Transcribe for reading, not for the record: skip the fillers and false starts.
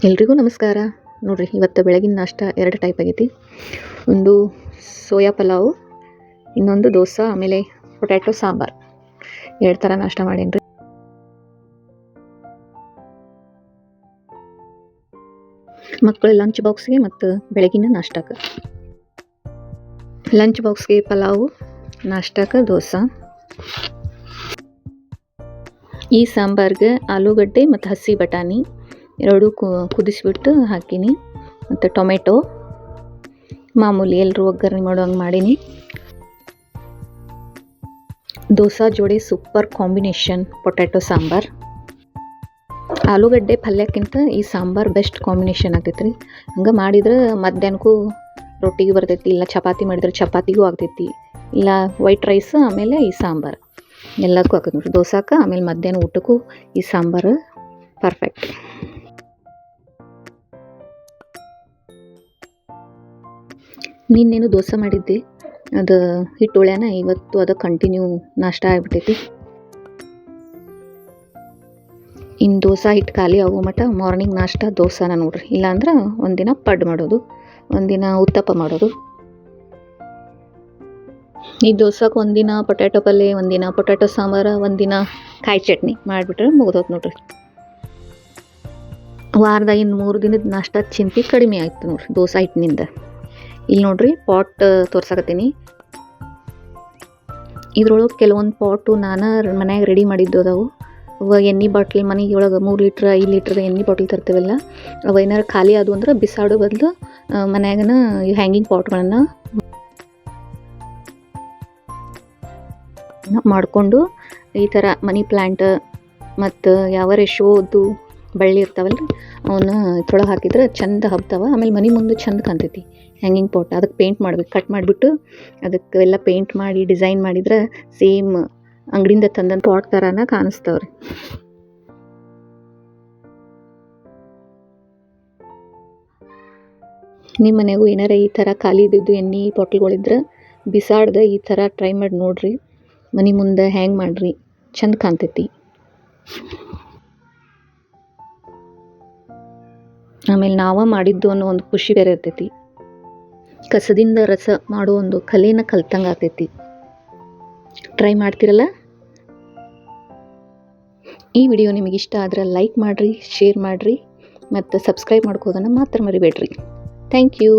ಎಲ್ರಿಗೂ ನಮಸ್ಕಾರ. ನೋಡ್ರಿ, ಇವತ್ತು ಬೆಳಗಿನ ನಾಷ್ಟ 2 ಟೈಪ್ ಆಗೈತಿ. ಒಂದು ಸೋಯಾ ಪಲಾವು, ಇನ್ನೊಂದು ದೋಸೆ, ಆಮೇಲೆ ಪೊಟ್ಯಾಟೊ ಸಾಂಬಾರು. 2 ಥರ ನಾಷ್ಟ ಮಾಡೇನ್ರಿ. ಮಕ್ಕಳ ಲಂಚ್ ಬಾಕ್ಸ್ಗೆ ಮತ್ತು ಬೆಳಗಿನ ನಾಷ್ಟಕ್ಕೆ. ಲಂಚ್ ಬಾಕ್ಸ್ಗೆ ಪಲಾವು, ನಾಷ್ಟಕ್ಕೆ ದೋಸೆ. ಈ ಸಾಂಬಾರ್ಗೆ ಆಲೂಗಡ್ಡೆ ಮತ್ತು ಹಸಿ ಬಟಾಣಿ ಎರಡೂ ಕುದಿಸ್ಬಿಟ್ಟು ಹಾಕೀನಿ, ಮತ್ತು ಟೊಮೆಟೊ ಮಾಮೂಲಿ ಎಲ್ಲರೂ ಒಗ್ಗರಣೆ ಮಾಡೋಂಗೆ ಮಾಡೀನಿ. ದೋಸೆ ಜೋಡಿ ಸೂಪರ್ ಕಾಂಬಿನೇಷನ್ ಪೊಟ್ಯಾಟೊ ಸಾಂಬಾರು. ಆಲೂಗಡ್ಡೆ ಪಲ್ಯಕ್ಕಿಂತ ಈ ಸಾಂಬಾರು ಬೆಸ್ಟ್ ಕಾಂಬಿನೇಷನ್ ಆಗ್ತೈತೆ ರೀ. ಹಂಗೆ ಮಾಡಿದ್ರೆ ಮಧ್ಯಾಹ್ನಕ್ಕೂ ರೊಟ್ಟಿಗೆ ಬರ್ತೈತಿ, ಇಲ್ಲ ಚಪಾತಿ ಮಾಡಿದ್ರೆ ಚಪಾತಿಗೂ ಆಗ್ತೈತಿ, ಇಲ್ಲ ವೈಟ್ ರೈಸ್ ಆಮೇಲೆ ಈ ಸಾಂಬಾರು ಎಲ್ಲದಕ್ಕೂ ಆಗ್ತೈತಿ ನೋಡಿರಿ. ದೋಸಾಕ್ಕೆ ಆಮೇಲೆ ಮಧ್ಯಾಹ್ನ ಊಟಕ್ಕೂ ಈ ಸಾಂಬಾರು ಪರ್ಫೆಕ್ಟ್. ನಿನ್ನೇನು ದೋಸೆ ಮಾಡಿದ್ದೆ, ಅದು ಹಿಟ್ಟು ಉಳ್ಯಾನ ಇವತ್ತು ಅದು ಕಂಟಿನ್ಯೂ ನಾಷ್ಟ ಆಗಿಬಿಟ್ಟೈತಿ. ಇನ್ನು ದೋಸೆ ಹಿಟ್ಟು ಖಾಲಿ ಆಗೋ ಮಟ್ಟ ಮಾರ್ನಿಂಗ್ ನಾಷ್ಟ ದೋಸೆನ ನೋಡ್ರಿ. ಇಲ್ಲಾಂದ್ರೆ ಒಂದಿನ ಪಡ್ಡು ಮಾಡೋದು, ಒಂದಿನ ಉತ್ತಪ್ಪ ಮಾಡೋದು. ಈ ದೋಸೆಗೆ ಒಂದಿನ ಪೊಟ್ಯಾಟೊ ಪಲ್ಯ, ಒಂದಿನ ಪೊಟ್ಯಾಟೊ ಸಾಂಬಾರು, ಒಂದಿನ ಕಾಯಿ ಚಟ್ನಿ ಮಾಡಿಬಿಟ್ರೆ ಮುಗಿದೋದು ನೋಡ್ರಿ. ವಾರದಾಗಿನ 3 ದಿನದ ನಾಷ್ಟ ಚಿಂತೆ ಕಡಿಮೆ ಆಯಿತು ನೋಡ್ರಿ ದೋಸೆ ಹಿಟ್ಟಿನಿಂದ. ಇಲ್ಲಿ ನೋಡ್ರಿ ಪಾಟ್ ತೋರ್ಸಕತ್ತೀನಿ. ಇದ್ರೊಳಗೆ ಕೆಲವೊಂದು ಪಾಟು ನಾನು ಮನ್ಯಾಗ ರೆಡಿ ಮಾಡಿದ್ದು ಅದಾವು. ಅವ ಎಣ್ಣೆ ಬಾಟ್ಲಿ ಮನೆಗೆ ಒಳಗೆ 3 ಲೀಟ್ರ್ 5 ಲೀಟ್ರದ ಎಣ್ಣೆ ಬಾಟ್ಲಿ ತರ್ತೀವಲ್ಲ, ಅವು ಏನಾರು ಖಾಲಿ ಆದವು ಅಂದ್ರೆ ಬಿಸಾಡೋ ಬದಲು ಮನ್ಯಾಗನ ಈ ಹ್ಯಾಂಗಿಂಗ್ ಪಾಟ್ಗಳನ್ನು ಮಾಡಿಕೊಂಡು ಈ ಥರ ಮನಿ ಪ್ಲ್ಯಾಂಟ್ ಮತ್ತು ಯಾವರೇ ಶೋದು ಬಳ್ಳಿ ಇರ್ತಾವಲ್ಲ ರೀ, ಅವನ್ನ ಇದ್ರೊಳಗೆ ಹಾಕಿದ್ರೆ ಚಂದ ಹಬ್ತಾವೆ. ಆಮೇಲೆ ಮನೆ ಮುಂದೆ ಚಂದ ಕಾಣ್ತೈತಿ ಹ್ಯಾಂಗಿಂಗ್ ಪಾಟ್. ಅದಕ್ಕೆ ಪೇಂಟ್ ಮಾಡ್ಬೇಕು, ಕಟ್ ಮಾಡಿಬಿಟ್ಟು ಅದಕ್ಕೆ ಎಲ್ಲ ಪೇಂಟ್ ಮಾಡಿ ಡಿಸೈನ್ ಮಾಡಿದ್ರೆ ಸೇಮ್ ಅಂಗಡಿಯಿಂದ ತಂದ ಪಾಟ್ ಥರನ ಕಾಣಿಸ್ತಾವ್ರಿ. ನಿಮ್ಮ ಮನೆಗೂ ಏನಾರ ಈ ಥರ ಖಾಲಿ ಇದ್ದಿದ್ದು ಎಣ್ಣೆ ಬಾಟ್ಲ್ಗಳಿದ್ರೆ ಬಿಸಾಡ್ದೆ ಈ ಥರ ಟ್ರೈ ಮಾಡಿ ನೋಡಿರಿ. ಮನೆ ಮುಂದೆ ಹ್ಯಾಂಗ್ ಮಾಡಿರಿ, ಚಂದ ಕಾಣ್ತೈತಿ. ಆಮೇಲೆ ನಾವು ಮಾಡಿದ್ದು ಅನ್ನೋ ಒಂದು ಖುಷಿ ಬೇರೆ ಇರ್ತೈತಿ. ಕಸದಿಂದ ರಸ ಮಾಡೋ ಒಂದು ಕಲೆನ ಕಲ್ತಂಗೆ ಆಗ್ತೈತಿ. ಟ್ರೈ ಮಾಡ್ತಿರಲ್ಲ? ಈ ವಿಡಿಯೋ ನಿಮಗೆ ಇಷ್ಟ ಆದ್ರೆ ಲೈಕ್ ಮಾಡಿರಿ, ಶೇರ್ ಮಾಡಿರಿ, ಮತ್ತು ಸಬ್ಸ್ಕ್ರೈಬ್ ಮಾಡ್ಕೋದನ್ನು ಮಾತ್ರ ಮರಿಬೇಡ್ರಿ. Thank you.